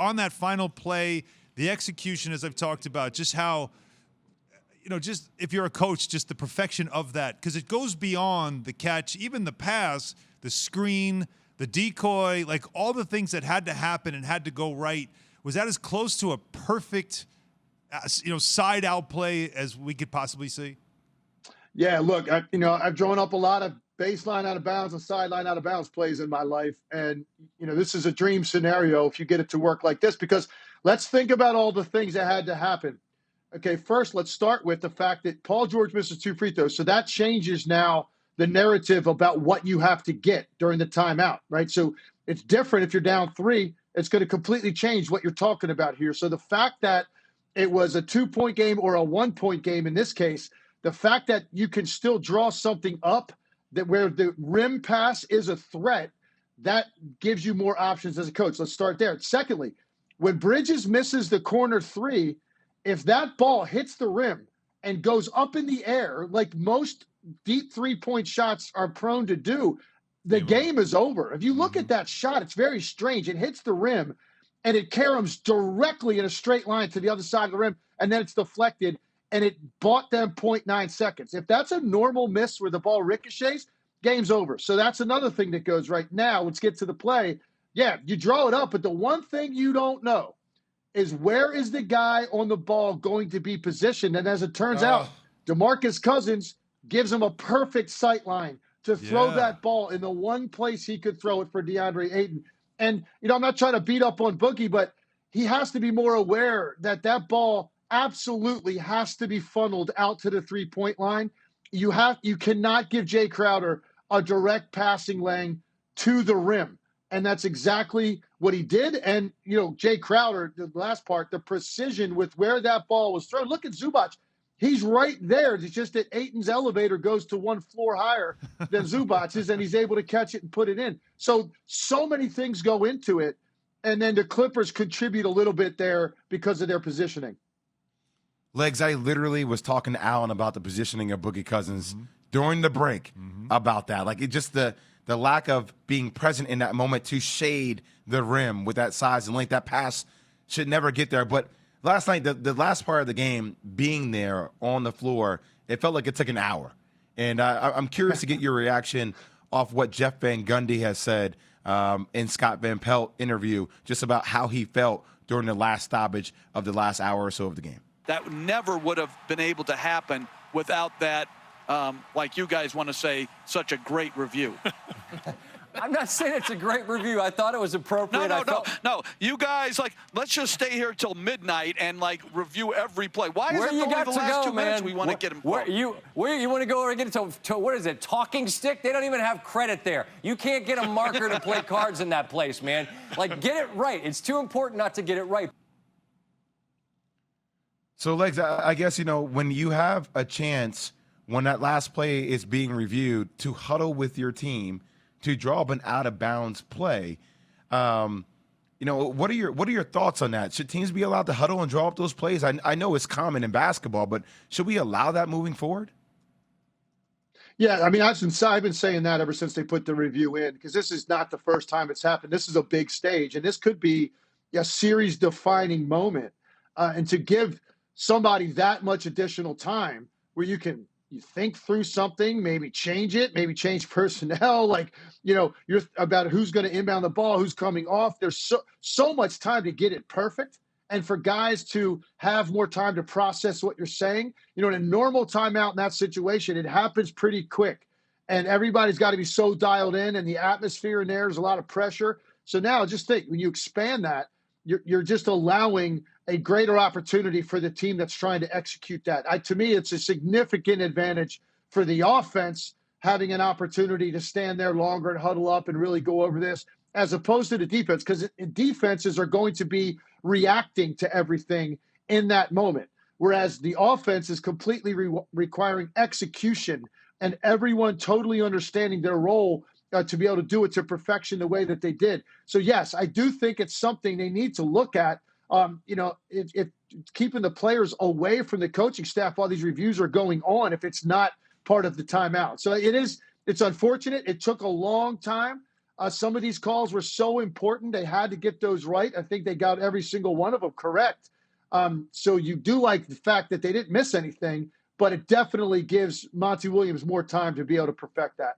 on that final play, the execution, as I've talked about, just how, just if you're a coach, just the perfection of that, because it goes beyond the catch, even the pass, the screen, the decoy, like all the things that had to happen and had to go right. Was that as close to a perfect, side out play as we could possibly see? Yeah, look, I've drawn up a lot of baseline out of bounds and sideline out of bounds plays in my life. And, this is a dream scenario if you get it to work like this, because let's think about all the things that had to happen. Okay, first, let's start with the fact that Paul George misses 2 free throws. So that changes now the narrative about what you have to get during the timeout, right? So it's different if you're down 3. It's going to completely change what you're talking about here. So the fact that it was a 2-point game or a 1-point game in this case, the fact that you can still draw something up that where the rim pass is a threat, that gives you more options as a coach. Let's start there. Secondly, when Bridges misses the corner 3, if that ball hits the rim and goes up in the air, like most deep 3-point shots are prone to do, the game is over. If you look at that shot, it's very strange. It hits the rim and it caroms directly in a straight line to the other side of the rim, and then it's deflected, and it bought them 0.9 seconds. If that's a normal miss where the ball ricochets, game's over. So that's another thing that goes right now. Let's get to the play. Yeah, you draw it up, but the one thing you don't know is where is the guy on the ball going to be positioned? And as it turns out, DeMarcus Cousins gives him a perfect sight line to throw that ball in the one place he could throw it for DeAndre Ayton. And, I'm not trying to beat up on Boogie, but he has to be more aware that that ball absolutely has to be funneled out to the 3-point line. You cannot give Jay Crowder a direct passing lane to the rim. And that's exactly what he did. And, Jay Crowder, the last part, the precision with where that ball was thrown. Look at Zubac. He's right there. It's just that Ayton's elevator goes to one floor higher than Zubac's, and he's able to catch it and put it in. So many things go into it. And then the Clippers contribute a little bit there because of their positioning. Legs, I literally was talking to Alan about the positioning of Boogie Cousins during the break about that. Like, it just the lack of being present in that moment to shade the rim with that size and length. That pass should never get there. But last night, the last part of the game, being there on the floor, it felt like it took an hour. And I'm curious to get your reaction off what Jeff Van Gundy has said in Scott Van Pelt interview, just about how he felt during the last stoppage of the last hour or so of the game. That never would have been able to happen without that, like you guys want to say, such a great review. I'm not saying it's a great review. I thought it was appropriate. No. You guys, let's just stay here till midnight and, review every play. Why is it only the last 2 minutes we want to get him? You want to go and get it to what is it, talking stick? They don't even have credit there. You can't get a marker to play cards in that place, man. Get it right. It's too important not to get it right. So, Legs, I guess, when you have a chance, when that last play is being reviewed, to huddle with your team, to draw up an out-of-bounds play, what are your thoughts on that? Should teams be allowed to huddle and draw up those plays? I know it's common in basketball, but should we allow that moving forward? Yeah, I've been saying that ever since they put the review in, because this is not the first time it's happened. This is a big stage, and this could be a series-defining moment. And to give somebody that much additional time where you think through something, maybe change it, maybe change personnel, you're about who's going to inbound the ball, who's coming off. There's so much time to get it perfect, and for guys to have more time to process what you're saying. In a normal timeout in that situation, it happens pretty quick, and everybody's got to be so dialed in, and the atmosphere in there's a lot of pressure. So now just think, when you expand that, you're just allowing a greater opportunity for the team that's trying to execute that. To me, it's a significant advantage for the offense having an opportunity to stand there longer and huddle up and really go over this, as opposed to the defense, because defenses are going to be reacting to everything in that moment, whereas the offense is completely requiring execution and everyone totally understanding their role to be able to do it to perfection the way that they did. So, yes, I do think it's something they need to look at. If keeping the players away from the coaching staff while these reviews are going on, if it's not part of the timeout. So it's unfortunate. It took a long time. Some of these calls were so important. They had to get those right. I think they got every single one of them correct. So you do like the fact that they didn't miss anything, but it definitely gives Monty Williams more time to be able to perfect that.